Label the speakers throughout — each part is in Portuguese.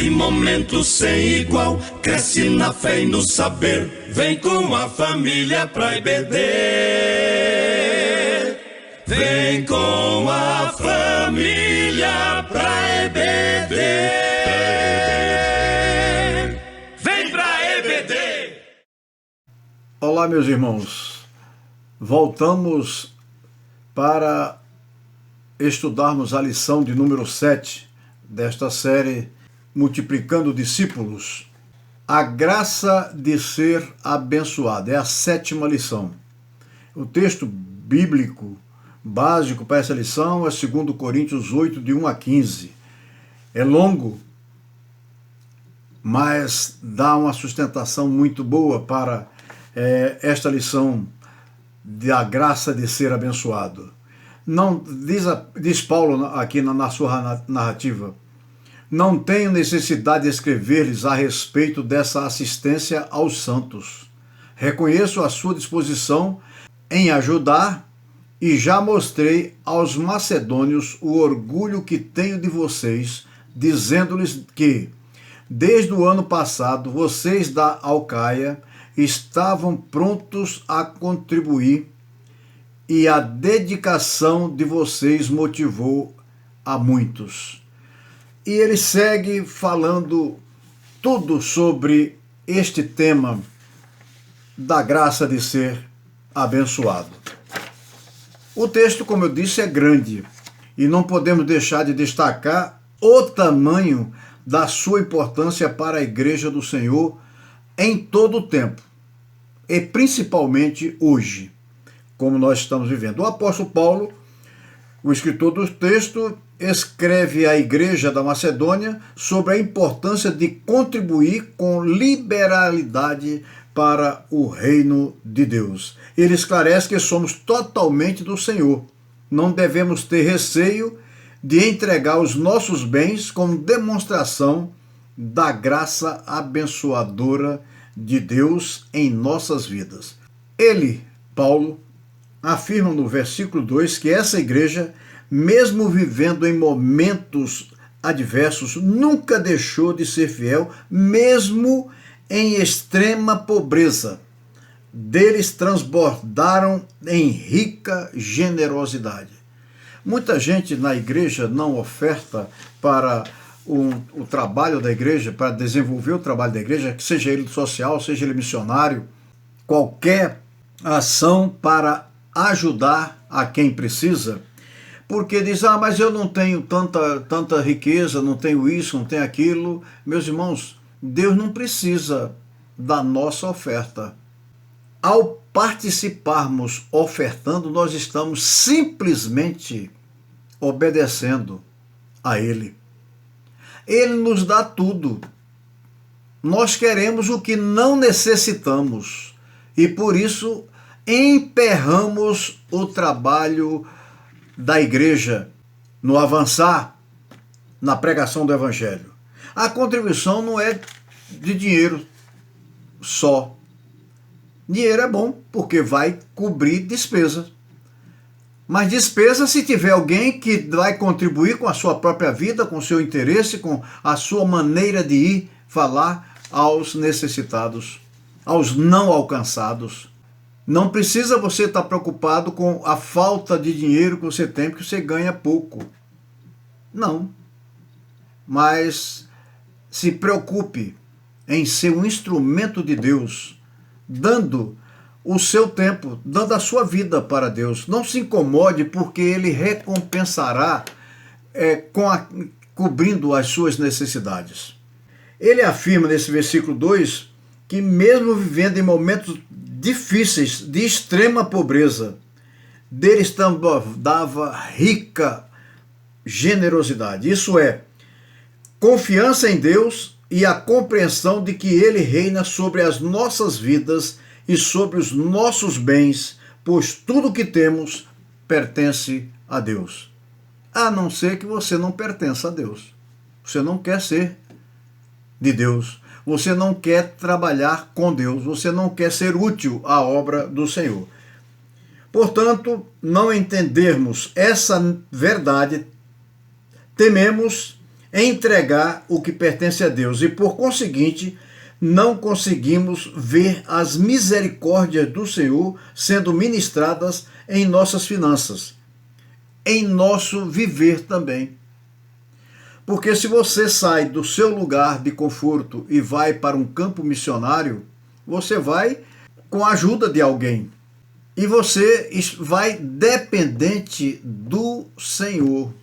Speaker 1: Nesse momento sem igual, cresce na fé e no saber. Vem com a família pra IBD. Vem com a família pra EBD. Vem pra EBD.
Speaker 2: Olá, meus irmãos. Voltamos para estudarmos a lição de número 7 desta série Multiplicando Discípulos. A graça de ser abençoado. É a 7ª lição. O texto bíblico básico para essa lição é 2 Coríntios 8, de 1 a 15. É longo, mas dá uma sustentação muito boa para esta lição da graça de ser abençoado. Não, diz Paulo aqui na sua narrativa, não tenho necessidade de escrever-lhes a respeito dessa assistência aos santos. Reconheço a sua disposição em ajudar e já mostrei aos macedônios o orgulho que tenho de vocês, dizendo-lhes que, desde o ano passado, vocês da Alcaia estavam prontos a contribuir e a dedicação de vocês motivou a muitos. E ele segue falando tudo sobre este tema da graça de ser abençoado. O texto, como eu disse, é grande e não podemos deixar de destacar o tamanho da sua importância para a Igreja do Senhor em todo o tempo e principalmente hoje, como nós estamos vivendo. O apóstolo Paulo, o escritor do texto, escreve à igreja da Macedônia sobre a importância de contribuir com liberalidade para o reino de Deus. Ele esclarece que somos totalmente do Senhor. Não devemos ter receio de entregar os nossos bens como demonstração da graça abençoadora de Deus em nossas vidas. Ele, Paulo, afirma no versículo 2 que essa igreja, mesmo vivendo em momentos adversos, nunca deixou de ser fiel, mesmo em extrema pobreza. Deles transbordaram em rica generosidade. Muita gente na igreja não oferta para o trabalho da igreja, para desenvolver o trabalho da igreja, seja ele social, seja ele missionário, qualquer ação para ajudar a quem precisa, porque diz, mas eu não tenho tanta riqueza, não tenho isso, não tenho aquilo. Meus irmãos, Deus não precisa da nossa oferta. Ao participarmos ofertando, nós estamos simplesmente obedecendo a Ele. Ele nos dá tudo. Nós queremos o que não necessitamos e por isso emperramos o trabalho da igreja no avançar na pregação do Evangelho. A contribuição não é de dinheiro só. Dinheiro é bom porque vai cobrir despesa. Mas despesa se tiver alguém que vai contribuir com a sua própria vida, com o seu interesse, com a sua maneira de ir falar aos necessitados, aos não alcançados. Não precisa você estar preocupado com a falta de dinheiro que você tem, porque você ganha pouco. Não. Mas se preocupe em ser um instrumento de Deus, dando o seu tempo, dando a sua vida para Deus. Não se incomode, porque Ele recompensará cobrindo as suas necessidades. Ele afirma nesse versículo 2 que mesmo vivendo em momentos difíceis, de extrema pobreza, deles dava rica generosidade. Isso é, confiança em Deus e a compreensão de que Ele reina sobre as nossas vidas e sobre os nossos bens, pois tudo que temos pertence a Deus. A não ser que você não pertença a Deus. Você não quer ser de Deus. Você não quer trabalhar com Deus. Você não quer ser útil à obra do Senhor. Portanto, não entendermos essa verdade, tememos entregar o que pertence a Deus e, por conseguinte, não conseguimos ver as misericórdias do Senhor sendo ministradas em nossas finanças, em nosso viver também. Porque se você sai do seu lugar de conforto e vai para um campo missionário, você vai com a ajuda de alguém. E você vai dependente do Senhor.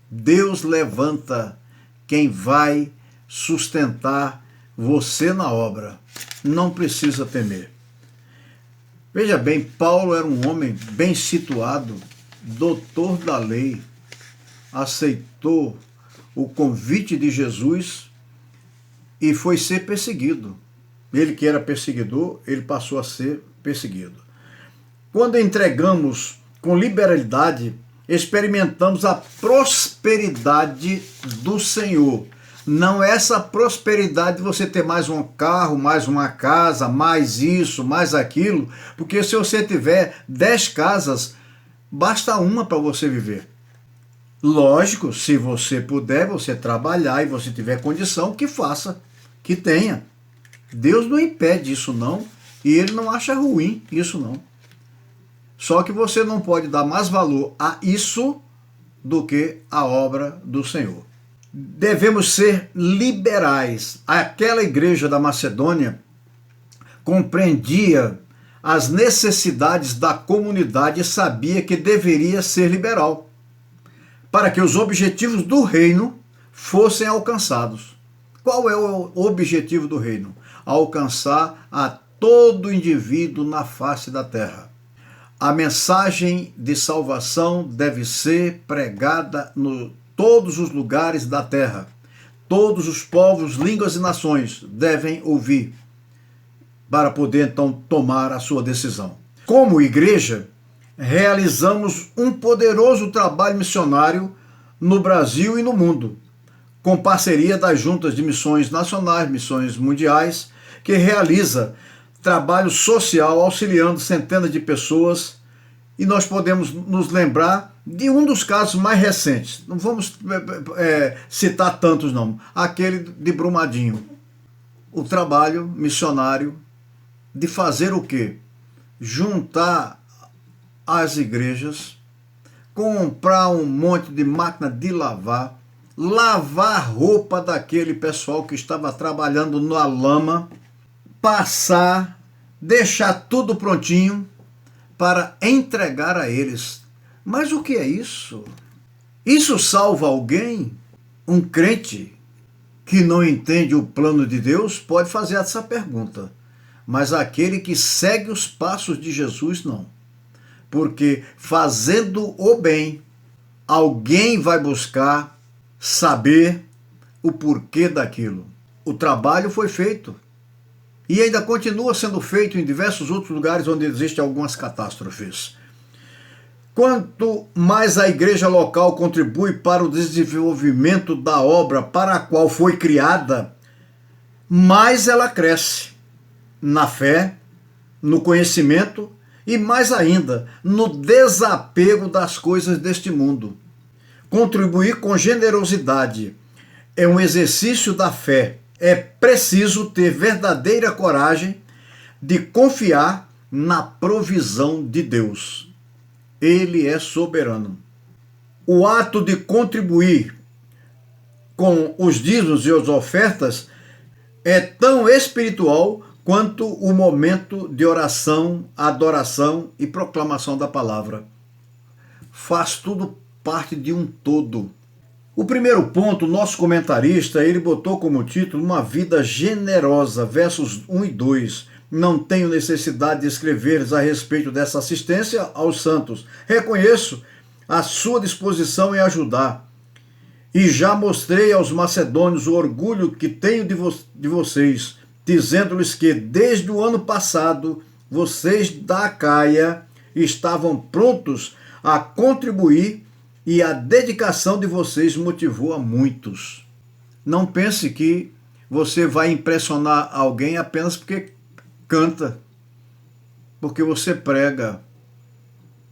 Speaker 2: Deus levanta quem vai sustentar você na obra. Não precisa temer. Veja bem, Paulo era um homem bem situado, doutor da lei, aceitou o convite de Jesus e foi ser perseguido. Ele que era perseguidor, ele passou a ser perseguido. Quando entregamos com liberalidade, experimentamos a prosperidade do Senhor. Não é essa prosperidade de você ter mais um carro, mais uma casa, mais isso, mais aquilo, porque se você tiver 10 casas, basta uma para você viver. Lógico, se você puder, você trabalhar e você tiver condição, que faça, que tenha. Deus não impede isso não, e Ele não acha ruim isso não. Só que você não pode dar mais valor a isso do que a obra do Senhor. Devemos ser liberais. Aquela igreja da Macedônia compreendia as necessidades da comunidade e sabia que deveria ser liberal, para que os objetivos do reino fossem alcançados. Qual é o objetivo do reino? Alcançar a todo indivíduo na face da terra. A mensagem de salvação deve ser pregada em todos os lugares da terra. Todos os povos, línguas e nações devem ouvir para poder então tomar a sua decisão. Como igreja, realizamos um poderoso trabalho missionário no Brasil e no mundo, com parceria das juntas de missões nacionais, missões mundiais, que realiza trabalho social auxiliando centenas de pessoas, e nós podemos nos lembrar de um dos casos mais recentes. Não vamos citar tantos não, aquele de Brumadinho. O trabalho missionário de fazer o quê? Juntar as igrejas, comprar um monte de máquina de lavar, lavar roupa daquele pessoal que estava trabalhando na lama, passar, deixar tudo prontinho para entregar a eles. Mas o que é isso? Isso salva alguém? Um crente que não entende o plano de Deus pode fazer essa pergunta. Mas aquele que segue os passos de Jesus, não. Porque fazendo o bem, alguém vai buscar saber o porquê daquilo. O trabalho foi feito. E ainda continua sendo feito em diversos outros lugares onde existem algumas catástrofes. Quanto mais a igreja local contribui para o desenvolvimento da obra para a qual foi criada, mais ela cresce na fé, no conhecimento e mais ainda no desapego das coisas deste mundo. Contribuir com generosidade é um exercício da fé. É preciso ter verdadeira coragem de confiar na provisão de Deus. Ele é soberano. O ato de contribuir com os dízimos e as ofertas é tão espiritual quanto o momento de oração, adoração e proclamação da palavra. Faz tudo parte de um todo. O primeiro ponto, nosso comentarista, ele botou como título Uma Vida Generosa, versos 1 e 2. Não tenho necessidade de escrever a respeito dessa assistência aos santos. Reconheço a sua disposição em ajudar. E já mostrei aos macedônios o orgulho que tenho de vocês, dizendo-lhes que desde o ano passado vocês da Acaia estavam prontos a contribuir e a dedicação de vocês motivou a muitos. Não pense que você vai impressionar alguém apenas porque canta, porque você prega,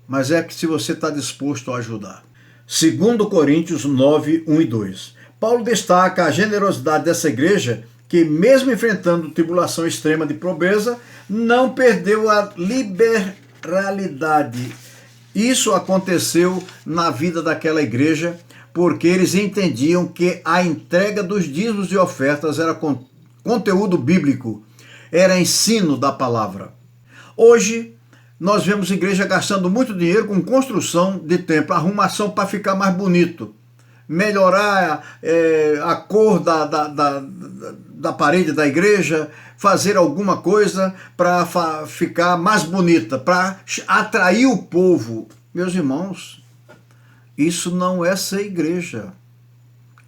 Speaker 2: mas é que se você está disposto a ajudar. 2 Coríntios 9, 1 e 2. Paulo destaca a generosidade dessa igreja, que mesmo enfrentando tribulação extrema de pobreza, não perdeu a liberalidade. Isso aconteceu na vida daquela igreja, porque eles entendiam que a entrega dos dízimos e ofertas era conteúdo bíblico, era ensino da palavra. Hoje, nós vemos igreja gastando muito dinheiro com construção de templo, arrumação para ficar mais bonito, melhorar a cor da parede da igreja, fazer alguma coisa para ficar mais bonita, para atrair o povo. Meus irmãos, isso não é ser igreja.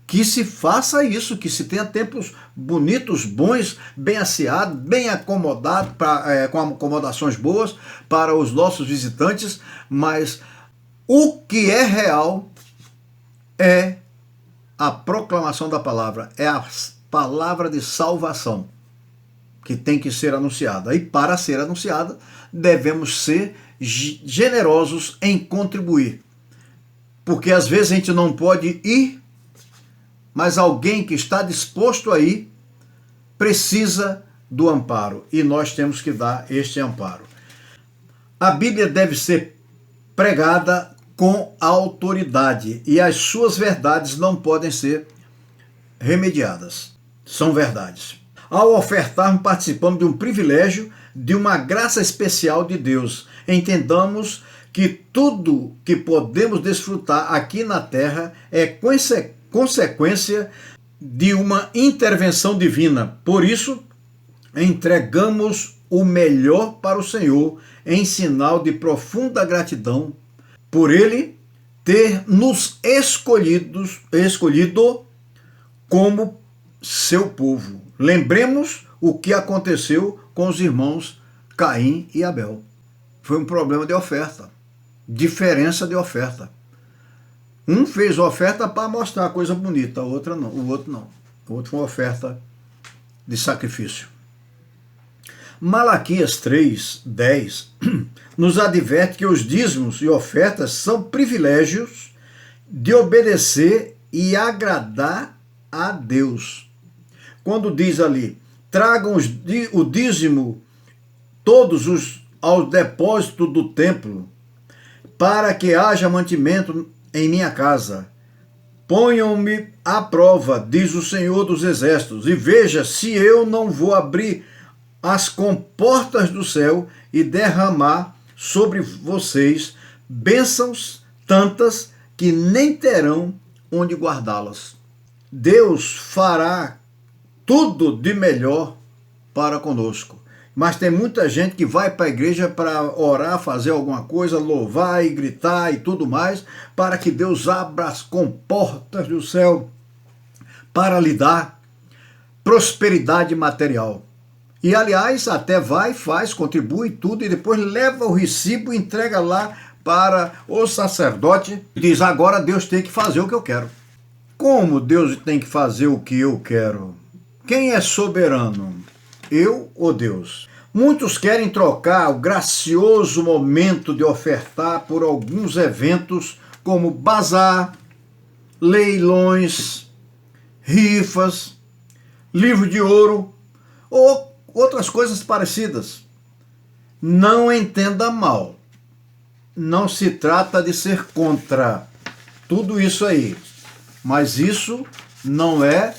Speaker 2: Que se faça isso, que se tenha templos bonitos, bons, bem asseados, bem acomodados, com acomodações boas para os nossos visitantes, mas o que é real é a proclamação da palavra, é a palavra de salvação que tem que ser anunciada. E para ser anunciada, devemos ser generosos em contribuir. Porque às vezes a gente não pode ir, mas alguém que está disposto a ir precisa do amparo, e nós temos que dar este amparo. A Bíblia deve ser pregada com autoridade, e as suas verdades não podem ser remediadas. São verdades. Ao ofertarmos, participamos de um privilégio, de uma graça especial de Deus. Entendamos que tudo que podemos desfrutar aqui na terra é consequência de uma intervenção divina. Por isso, entregamos o melhor para o Senhor em sinal de profunda gratidão por Ele ter nos escolhido como seu povo. Lembremos o que aconteceu com os irmãos Caim e Abel. Foi um problema de oferta, diferença de oferta. Um fez oferta para mostrar coisa bonita, o outro não. O outro foi uma oferta de sacrifício. Malaquias 3:10 nos adverte que os dízimos e ofertas são privilégios de obedecer e agradar a Deus. Quando diz ali, tragam o dízimo todos ao depósito do templo, para que haja mantimento em minha casa. Ponham-me à prova, diz o Senhor dos Exércitos, e veja se eu não vou abrir as comportas do céu e derramar sobre vocês bênçãos tantas que nem terão onde guardá-las. Deus fará tudo de melhor para conosco. Mas tem muita gente que vai para a igreja para orar, fazer alguma coisa, louvar e gritar e tudo mais, para que Deus abra as comportas do céu para lhe dar prosperidade material. E, aliás, até vai, faz, contribui tudo e depois leva o recibo e entrega lá para o sacerdote e diz, agora Deus tem que fazer o que eu quero. Como Deus tem que fazer o que eu quero? Quem é soberano? Eu ou Deus? Muitos querem trocar o gracioso momento de ofertar por alguns eventos como bazar, leilões, rifas, livro de ouro ou outras coisas parecidas. Não entenda mal. Não se trata de ser contra tudo isso aí, mas isso não é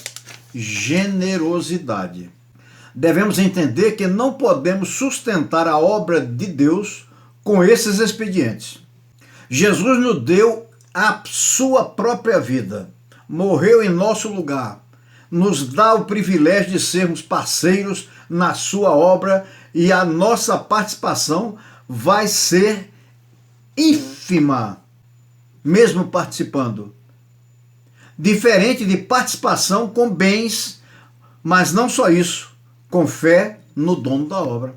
Speaker 2: generosidade. Devemos entender que não podemos sustentar a obra de Deus com esses expedientes. Jesus nos deu a sua própria vida, morreu em nosso lugar, nos dá o privilégio de sermos parceiros na sua obra e a nossa participação vai ser ínfima, mesmo participando. Diferente de participação com bens, mas não só isso, com fé no dono da obra.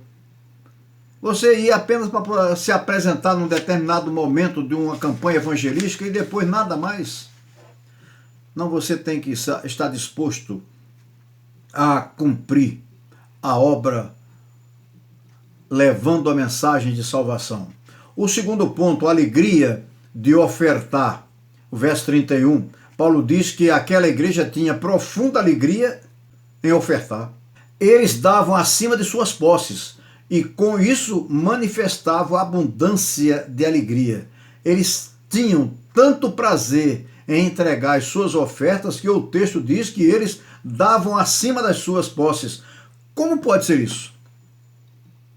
Speaker 2: Você ia apenas para se apresentar num determinado momento de uma campanha evangelística e depois nada mais. Não, você tem que estar disposto a cumprir a obra levando a mensagem de salvação. O segundo ponto, a alegria de ofertar. O verso 31, Paulo diz que aquela igreja tinha profunda alegria em ofertar. Eles davam acima de suas posses e com isso manifestavam abundância de alegria. Eles tinham tanto prazer em entregar as suas ofertas que o texto diz que eles davam acima das suas posses. Como pode ser isso?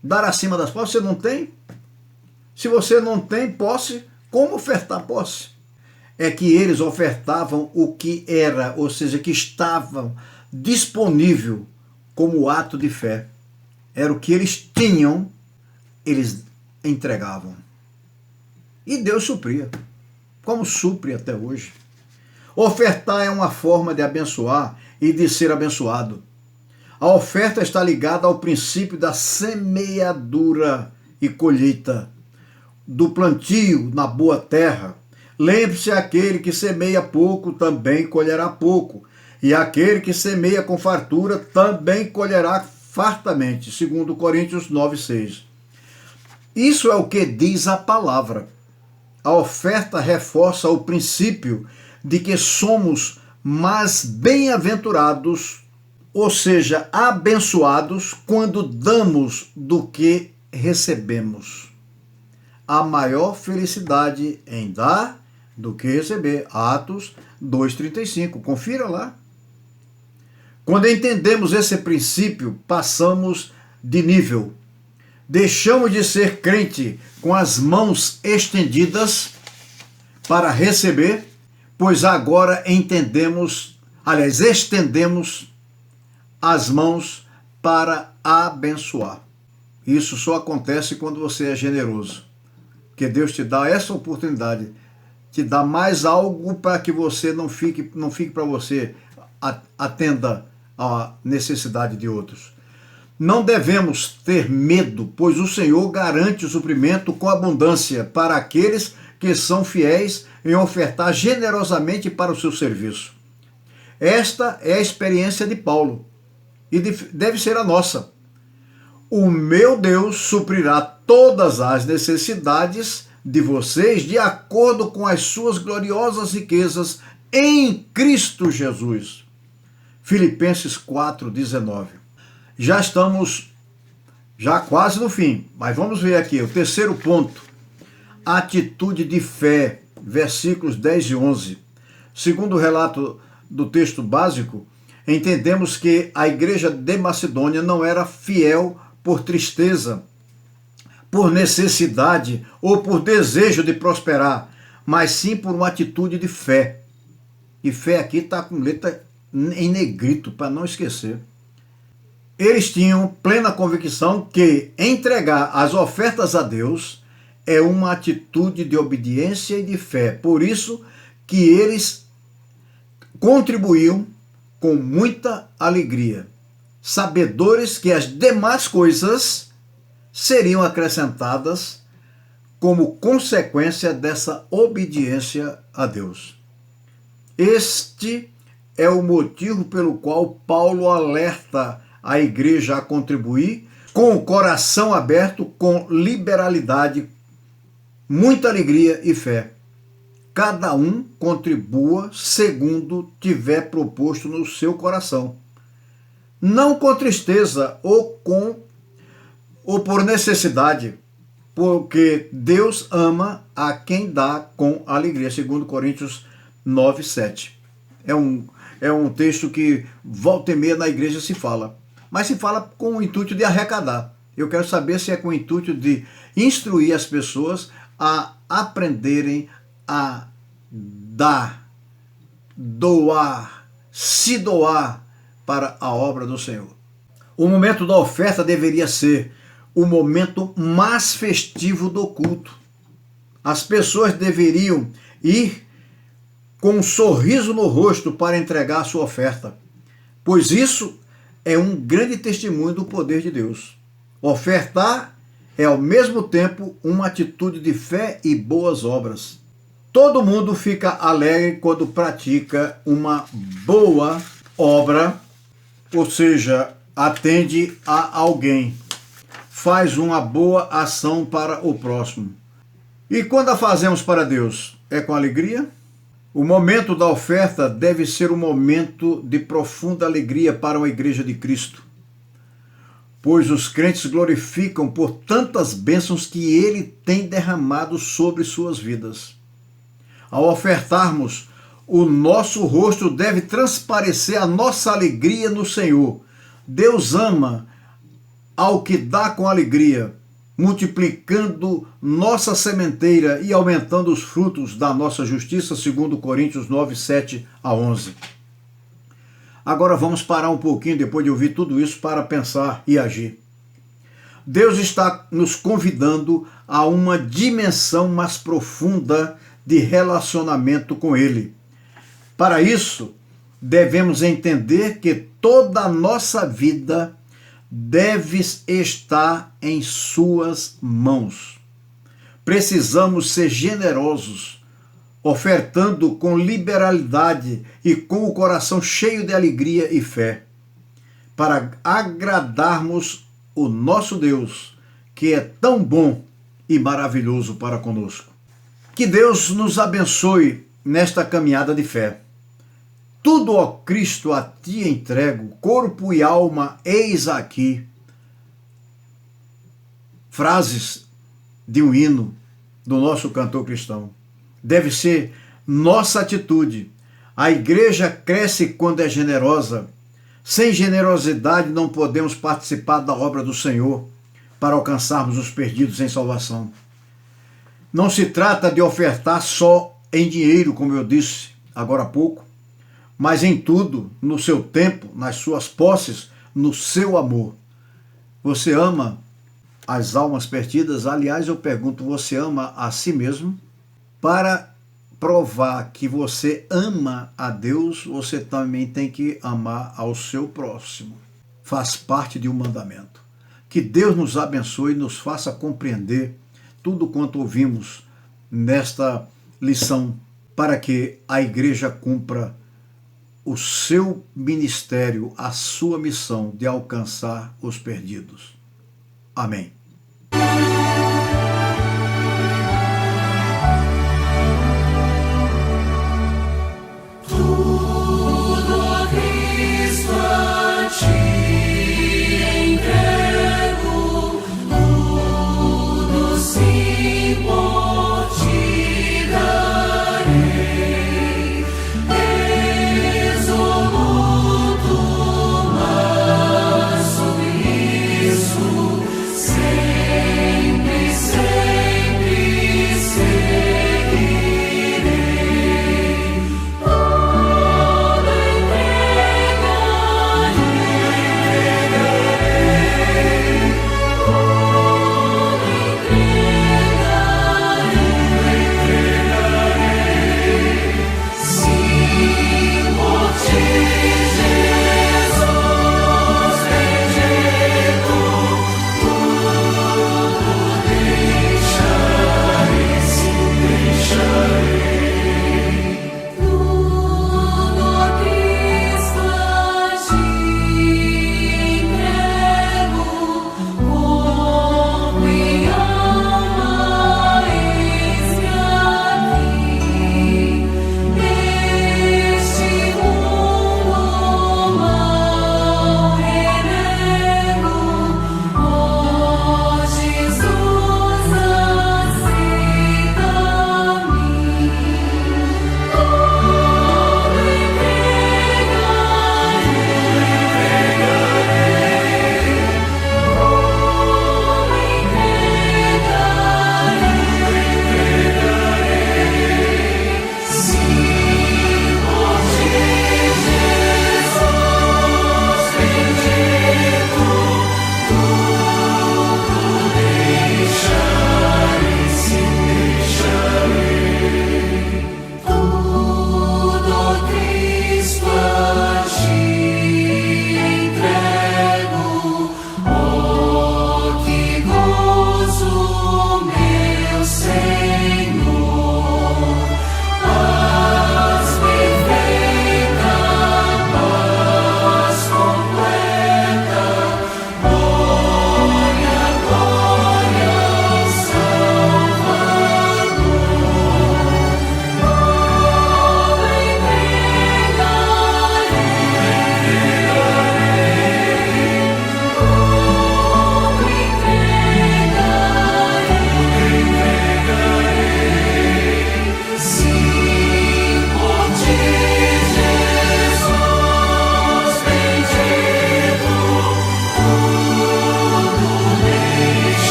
Speaker 2: Dar acima das posses você não tem? Se você não tem posse, como ofertar posse? É que eles ofertavam o que era, ou seja, que estavam disponível como ato de fé. Era o que eles tinham, eles entregavam. E Deus supria, como supre até hoje. Ofertar é uma forma de abençoar e de ser abençoado. A oferta está ligada ao princípio da semeadura e colheita, do plantio na boa terra. Lembre-se, aquele que semeia pouco também colherá pouco, e aquele que semeia com fartura também colherá fartamente, segundo Coríntios 9:6. Isso é o que diz a palavra. A oferta reforça o princípio de que somos mais bem-aventurados, ou seja, abençoados, quando damos do que recebemos. Há maior felicidade em dar do que receber. Atos 2,35. Confira lá. Quando entendemos esse princípio, passamos de nível. Deixamos de ser crente com as mãos estendidas para receber, pois agora estendemos as mãos para abençoar. Isso só acontece quando você é generoso. Porque Deus te dá essa oportunidade, te dá mais algo para que você não fique para você, atenda à necessidade de outros. Não devemos ter medo, pois o Senhor garante o suprimento com abundância para aqueles que são fiéis em ofertar generosamente para o seu serviço. Esta é a experiência de Paulo e deve ser a nossa. O meu Deus suprirá todas as necessidades de vocês de acordo com as suas gloriosas riquezas em Cristo Jesus. Filipenses 4:19. Já estamos quase no fim, mas vamos ver aqui o terceiro ponto. Atitude de fé, versículos 10 e 11. Segundo o relato do texto básico, entendemos que a igreja de Macedônia não era fiel por tristeza, por necessidade ou por desejo de prosperar, mas sim por uma atitude de fé. E fé aqui está com letra em negrito, para não esquecer. Eles tinham plena convicção que entregar as ofertas a Deus é uma atitude de obediência e de fé. Por isso que eles contribuíam com muita alegria, sabedores que as demais coisas seriam acrescentadas como consequência dessa obediência a Deus. Este é o motivo pelo qual Paulo alerta a igreja a contribuir com o coração aberto, com liberalidade, muita alegria e fé. Cada um contribua segundo tiver proposto no seu coração. Não com tristeza ou por necessidade, porque Deus ama a quem dá com alegria, segundo Coríntios 9:7. É um texto que volta e meia na igreja se fala, mas se fala com o intuito de arrecadar. Eu quero saber se é com o intuito de instruir as pessoas a aprenderem a dar, doar, se doar para a obra do Senhor. O momento da oferta deveria ser o momento mais festivo do culto. As pessoas deveriam ir com um sorriso no rosto para entregar a sua oferta, pois isso é um grande testemunho do poder de Deus. Ofertar é ao mesmo tempo uma atitude de fé e boas obras. Todo mundo fica alegre quando pratica uma boa obra, ou seja, atende a alguém, faz uma boa ação para o próximo. E quando a fazemos para Deus, é com alegria? O momento da oferta deve ser um momento de profunda alegria para a Igreja de Cristo, pois os crentes glorificam por tantas bênçãos que Ele tem derramado sobre suas vidas. Ao ofertarmos, o nosso rosto deve transparecer a nossa alegria no Senhor. Deus ama ao que dá com alegria, multiplicando nossa sementeira e aumentando os frutos da nossa justiça, segundo Coríntios 9, 7 a 11. Agora vamos parar um pouquinho, depois de ouvir tudo isso, para pensar e agir. Deus está nos convidando a uma dimensão mais profunda de relacionamento com Ele. Para isso, devemos entender que toda a nossa vida deve estar em suas mãos. Precisamos ser generosos, ofertando com liberalidade e com o coração cheio de alegria e fé, para agradarmos o nosso Deus, que é tão bom e maravilhoso para conosco. Que Deus nos abençoe nesta caminhada de fé. Tudo, ó Cristo, a ti entrego, corpo e alma, eis aqui. Frases de um hino do nosso cantor cristão. Deve ser nossa atitude. A igreja cresce quando é generosa. Sem generosidade não podemos participar da obra do Senhor para alcançarmos os perdidos em salvação. Não se trata de ofertar só em dinheiro, como eu disse agora há pouco, mas em tudo, no seu tempo, nas suas posses, no seu amor. Você ama as almas perdidas? Aliás, eu pergunto, você ama a si mesmo? Para provar que você ama a Deus, você também tem que amar ao seu próximo. Faz parte de um mandamento. Que Deus nos abençoe e nos faça compreender tudo quanto ouvimos nesta lição, para que a igreja cumpra o seu ministério, a sua missão de alcançar os perdidos. Amém.